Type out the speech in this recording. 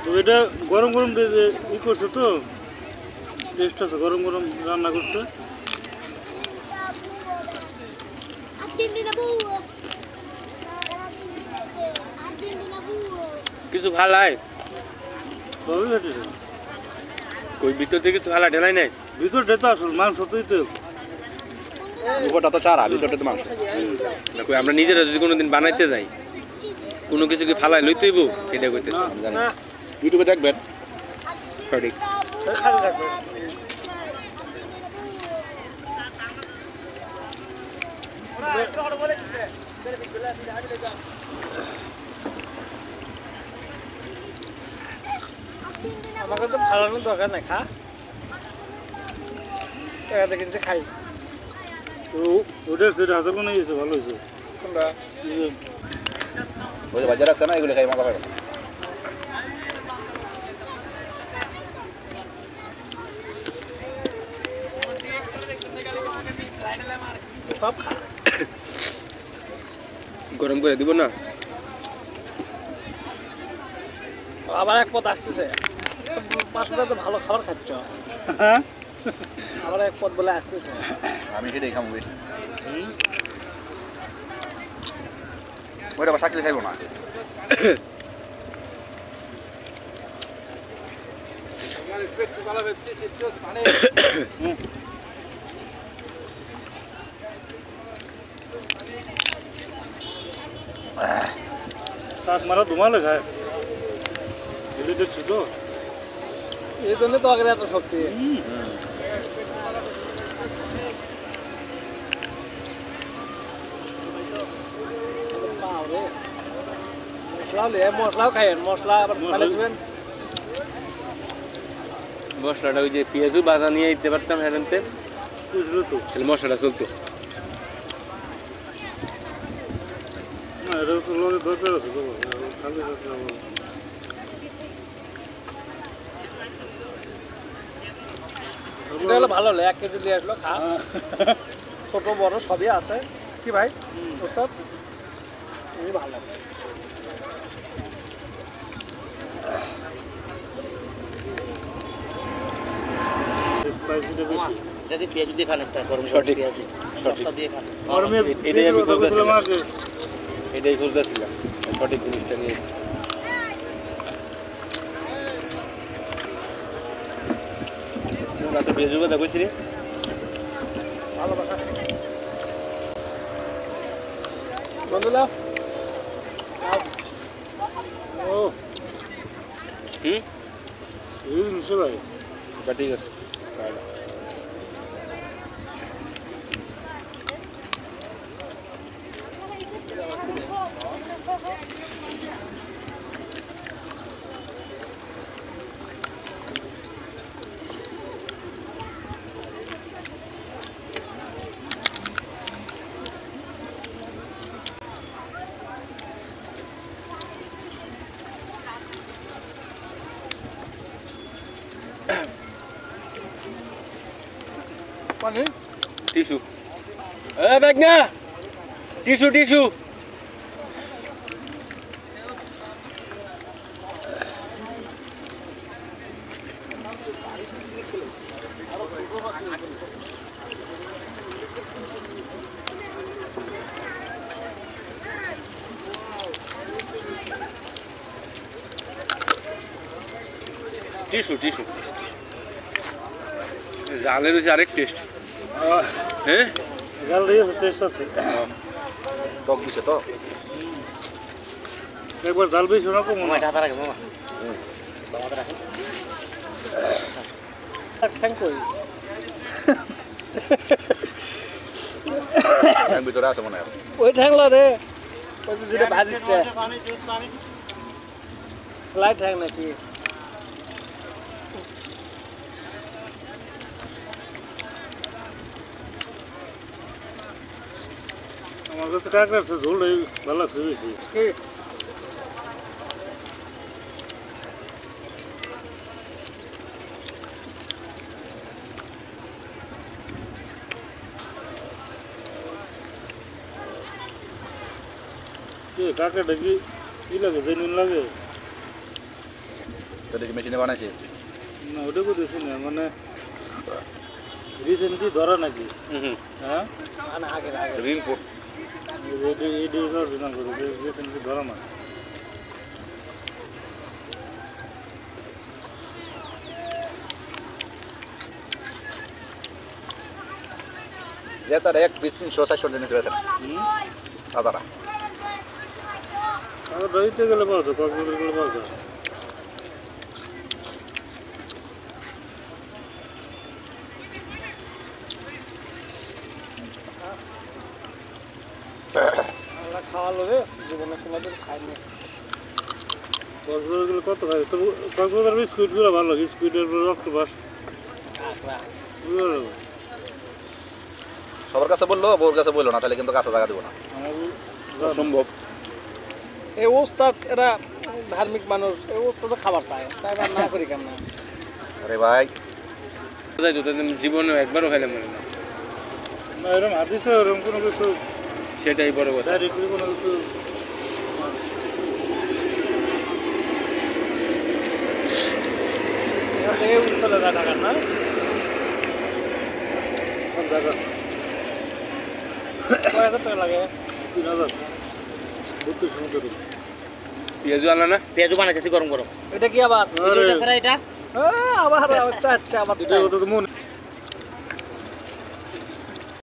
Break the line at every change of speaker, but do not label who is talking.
তো এটা গরম গরম দিয়ে ই করছে তো টেস্ট আছে গরম গরম রান্না করছে
কিছু ভালাই
সবই ঘটেছে
কই ভিতর থেকে কিছু ভালা ঢেলাই নাই
ভিতর ডেটা আসল মাংস তুই তো
উপরটা তো চারা ভিতরটা তো মাংস না কই আমরা নিজেরা যদি কোনোদিন বানাইতে যাই কোনো কিছু কি ফালাই লইতেইব এটা কইতেছি আমি জানি ইউটিউবে দেখবেন সঠিক
আমাকে তো ফালানোর দরকার নাই খা টাকাতে কিনছে খাই তো ওটা সেটা হাজার কোনো হয়েছে ভালো হয়েছে কোনটা
ওই যে বাজার রাখছে না এগুলো খাই মজা পাবে
সব খা
গরম করে দিব না
আবার এক পথ আসতেছে পাঁচটা তো ভালো খাবার খাচ্ছ হ্যাঁ আবার এক পথ বলে আসতেছে
আমি সেটাই খাবো ওইটা আবার শাকিল খাইবো না
শাক মারা ধুমালে খায় দেখছো তো এই জন্য তো আগে এত শক্তি মশলাও খাইয়েন মশলা আবার
মশলাটা ওই যে পেঁয়াজু বাজা নিয়ে দিতে পারতাম হ্যাঁ তাহলে মশলাটা চলতো
না এটা তো লোকের দরকার আছে তো খালি এটা হলো ভালো হলো 1 কেজি নিয়ে আসলো খা ছোট বড় সবই আছে কি ভাই ওস্তাদ এই ভালো স্পাইসিটা বেশি
যদি পেঁয়াজ দিয়ে খান একটা গরম
সঠিক
পেঁয়াজ
সঠিক
দিয়ে খান
গরমে
এটাই আমি খুঁজতেছিলাম
আগে
এটাই খুঁজতেছিলাম সঠিক জিনিসটা নিয়েছি রাতে পেঁয়াজু কথা কইছি রে
ভালোবাসা বন্ধুরা ও
হুম
এই নিচে ভাই
ঠিক আছে
পানি
টিস্যু ব্যাগ না টিস্যু টিস্যু টিস্যু টিস্যু জালের হচ্ছে আরেক টেস্ট হ্যাঁ
জাল দিয়ে টেস্ট আছে
টক দিছে তো
একবার জাল বেশি না কম
মামা এটা হাতে রাখে মামা বাবা রাখে
ঠ্যাং কই
ভিতরে আছে মনে হয়
ওই ঠ্যাংলা রে ওই যেটা ভাজিছে লাই ঠ্যাং নাকি আমার কাছে কাঁকড়ার ঝোল ভালো লাগছে বেশি কাঁকড়াটা কি লাগে জেনুইন লাগে
তোর কি মেশিনে বানাইছে?
না ওটা বুঝেছি না মানে রিসেন্টলি ধরা নাকি হ্যাঁ না আগে
রিংপোর্ট
এটি অরিজিনাল করে রিসেন্টলি ধরা না
যে তার এক পিস 300-400 টাকা নিতে পেরেছে তাজাটা।
আর রইতে গেলে পাওয়া যায় কক্সবাজার গেলে পাওয়া যায় খাওয়ালো রে জীবনে কোনোদিন খাইনি কক্সবাজার গেলে কত খাই তো কক্সবাজার বিস্কুটগুলো ভালো বিস্কুটের অক্টোপাস
সবার কাছে বললো, বউর কাছে বললো না, তাহলে কিন্তু কাছে জায়গা দেবো না।
অসম্ভব।
এই ওস্তাদ এরা ধার্মিক মানুষ এই ওস্তাদ খাবার চায় তাই আর না করি কেমন
আরে ভাই
জীবনে একবারও খাইলে মনে না
না এরকম হাদিসে এরকম কোনো কিছু
সেটাই বড় কথা।
ডাইরেক্টলি কোনো কিছু চলে যায় ঢাকার না ঢাকা 6,000 টাকা লাগে 3,000 32 সমুদ্র
পেঁয়াজু আনা না
পেঁয়াজু বানাইতেছি গরম গরম
এটা কি আবার
এটা
আবার এটা তো মনে